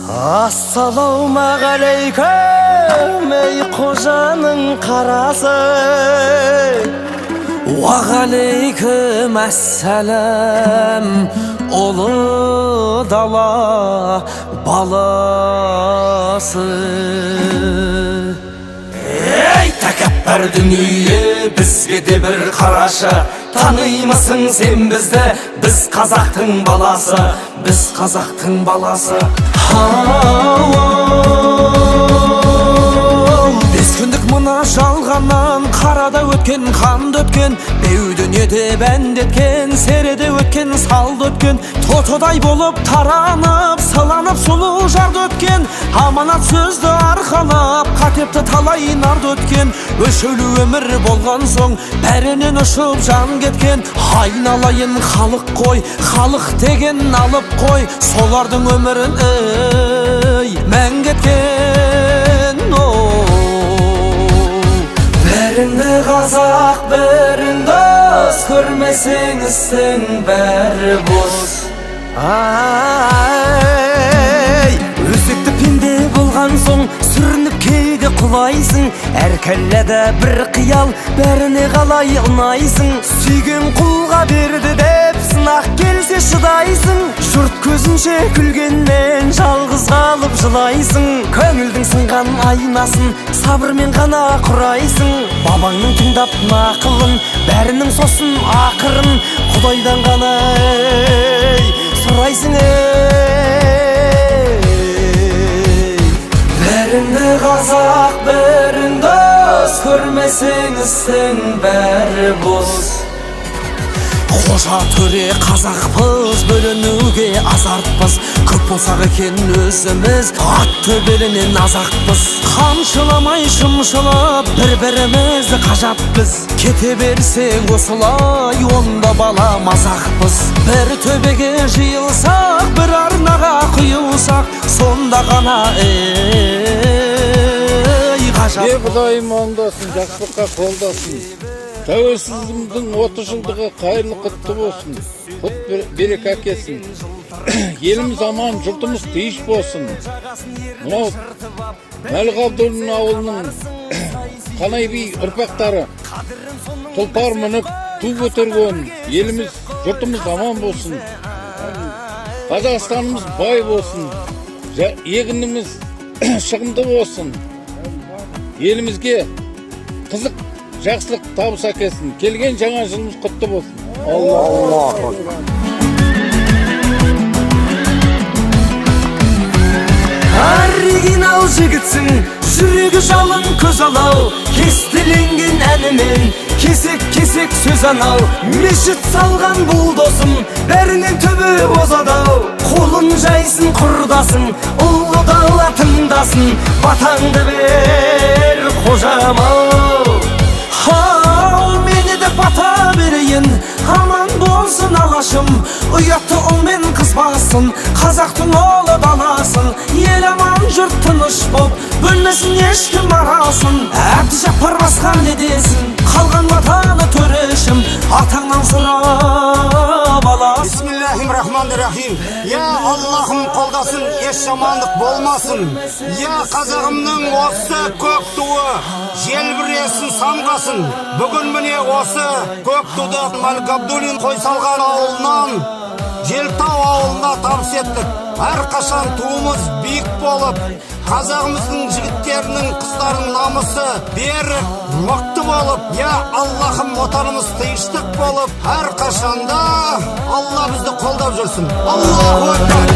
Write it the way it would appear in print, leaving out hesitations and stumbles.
Ассалаумағалейкум, ей қожаның қарасы. Уағалейкум ассалам, ұлы дала баласы. Ей тәкәппар дүние, бізге де бір қарашы. Танимысың сен бізді, біз қазақтың баласы, біз қазақтың баласы. Бес күндік мына жалғаннан қарада өткен, қанды өткен, беу дүниеде бәндеткен, середе өткен, салды өткен, тотыдай болып таранып, сыланып сұлу жарды өткен, аманат сөзді арқалап, қатепті талай нарды өткен, өшеулі өмір болған соң бәрінен ұшып жан кеткен. Айналайын халық қой, халық деген алып қой, солардың өмірін мән кеткен. Біріңді қазақ, біріңді дос, көрмесең істің бәрі бос. Өзекті пенде болған соң сүрініп кейде құлайсың, әр кәлләді бір қиял, бәріне қалай ұнайсың. Сүйген құлға берді деп сынақ келсе шыдайсың, жұрт көзінше күлгенмен жалғыз қалып жылайсың. Көңілдің сынған айнасын сабырмен ғана құрайсың, бабаңның тыңдап нақылын, бәрінің сосын ақырын құдайдан ғана сұрайсың. Біріңді қазақ, бірің дос, көрмесең істің бәрі бос. Қожа төре қазақпыз, бөлінуге азартпыз, көп болсақ екен өзіміз ат төбелінен азақпыз. Қамшыламай шымшылап бір-бірімізді қажаппыз, кете берсең осылай онда бала мазақпыз. Бір төбеге жиылсақ, бір арнаға құйылсақ, сонда ғана ғажап. Құдайым оңдасын, жақсылыққа қолдасын. Тәуелсіздігіміздің 30 жылдығы қайырлы құтты болсын, құт береке әкелсін. Еліміз аман, жұртымыз тиыш болсын. Мынау Мәліғабдуллин ауылының Қанай би ұрпақтары тұлпар мініп ту көтерген, еліміз, жұртымыз аман болсын. Қазақстанымыз бай болсын, егініміз шығымды болсын. Елімізге қызық, жақсылық табыс әкелсін. Келген жаңа жылымыз құтты болсын. Алла. Оригинал жігітсің, жүрегі жалын көз алау, кестеленген әнімен кесек-кесек сөз анау. Мешіт салған бұл досым, бәрінен түбі озадау. Қолын жайсын құрдасың, ұлы дала тыңдасын, батаңды бер қожам-ау. Мені де бата берейін, аман болсын алашым, ұятты ұлмен қызбасын, қазақтың олы даласын. Ел аман, жұрт тыныш боп, бөлмесін ешкім арасын. Әбдіжаппар басқа не десін, қалған батаны төрешім, атаңнан сұрап аласың. Бисмиллахиррахманиррахим. Я Аллахым қолдасын, еш жамандық болмасын. Я қазағымның осы көк туы желбіресін, самғасын. Бүгін міне осы көк туды Мәліғабдуллин қой салған ауылынан Желтау ауылына табыс еттік. Әрқашан туымыз биік болып, қазағымыздың жігіттерінің, қыздардың намысы берік, мықты болып, я Аллахым отанымыз тыныштық болып, әрқашанда Алла бізді қолдап жүрсін. Аллаху акбар.